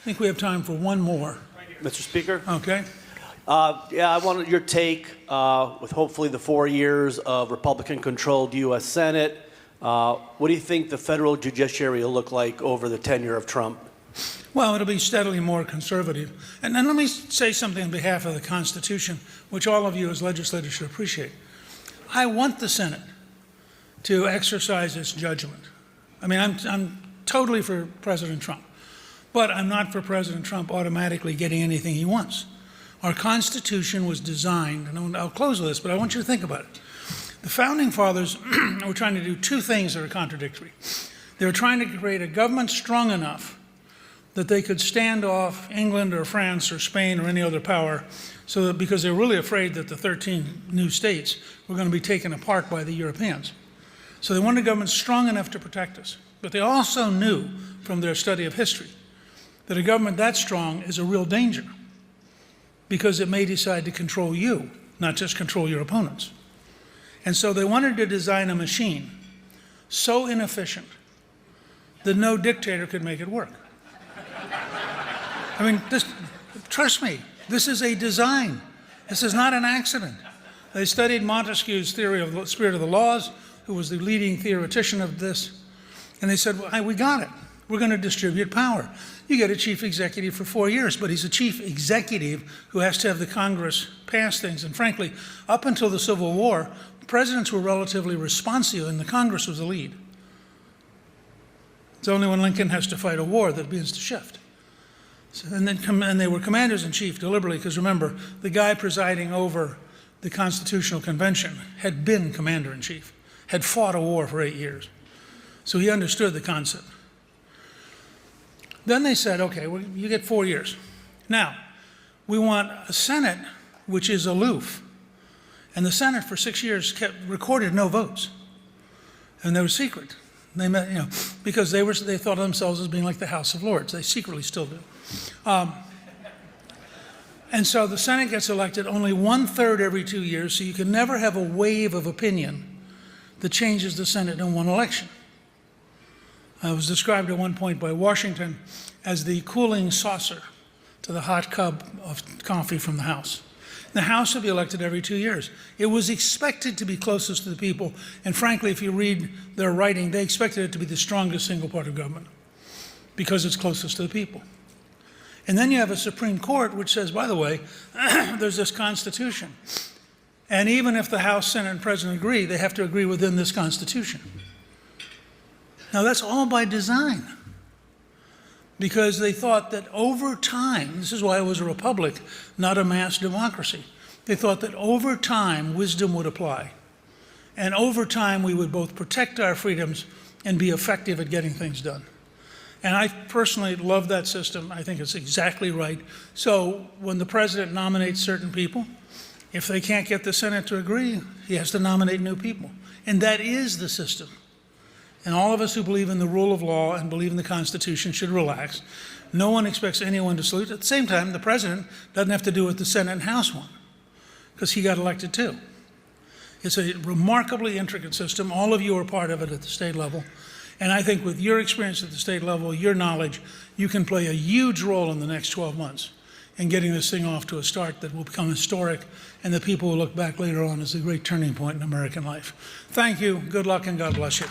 think we have time for one more. Mr. Speaker? Okay. Yeah, I wanted your take with hopefully the 4 years of Republican-controlled U.S. Senate. What do you think the federal judiciary will look like over the tenure of Trump? Well, it'll be steadily more conservative. And then let me say something on behalf of the Constitution, which all of you as legislators should appreciate. I want the Senate to exercise its judgment. I mean, I'm totally for President Trump, but I'm not for President Trump automatically getting anything he wants. Our Constitution was designed, and I'll close with this, but I want you to think about it. The Founding Fathers were trying to do two things that are contradictory. They were trying to create a government strong enough that they could stand off England or France or Spain or any other power, so that, because they were really afraid that the 13 new states were going to be taken apart by the Europeans. So they wanted a government strong enough to protect us. But they also knew from their study of history that a government that strong is a real danger, because it may decide to control you, not just control your opponents. And so they wanted to design a machine so inefficient that no dictator could make it work. I mean, trust me, this is a design. This is not an accident. They studied Montesquieu's theory of the spirit of the laws, who was the leading theoretician of this, and they said, well, we got it. We're going to distribute power. You get a chief executive for 4 years, but he's a chief executive who has to have the Congress pass things. And frankly, up until the Civil War, presidents were relatively responsive, and the Congress was the lead. It's only when Lincoln has to fight a war that it begins to shift. So, and they were commanders-in-chief deliberately, because remember, the guy presiding over the Constitutional Convention had been commander-in-chief, had fought a war for 8 years. So he understood the concept. Then they said, okay, well, you get 4 years. Now, we want a Senate which is aloof. And the Senate for 6 years recorded no votes. And they were secret. They met, because they thought of themselves as being like the House of Lords. They secretly still do. And so the Senate gets elected only 1/3 every 2 years, so you can never have a wave of opinion that changes the Senate in one election. It was described at one point by Washington as the cooling saucer to the hot cup of coffee from the House. The House would be elected every 2 years. It was expected to be closest to the people, and frankly, if you read their writing, they expected it to be the strongest single part of government because it's closest to the people. And then you have a Supreme Court which says, by the way, there's this Constitution. And even if the House, Senate, and President agree, they have to agree within this Constitution. Now, that's all by design, because they thought that over time, this is why it was a republic, not a mass democracy. They thought that over time, wisdom would apply. And over time, we would both protect our freedoms and be effective at getting things done. And I personally love that system. I think it's exactly right. So when the president nominates certain people, if they can't get the Senate to agree, he has to nominate new people. And that is the system. And all of us who believe in the rule of law and believe in the Constitution should relax. No one expects anyone to salute. At the same time, the president doesn't have to do what the Senate and House want, because he got elected too. It's a remarkably intricate system. All of you are part of it at the state level. And I think with your experience at the state level, your knowledge, you can play a huge role in the next 12 months in getting this thing off to a start that will become historic, and the people will look back later on as a great turning point in American life. Thank you, good luck, and God bless you.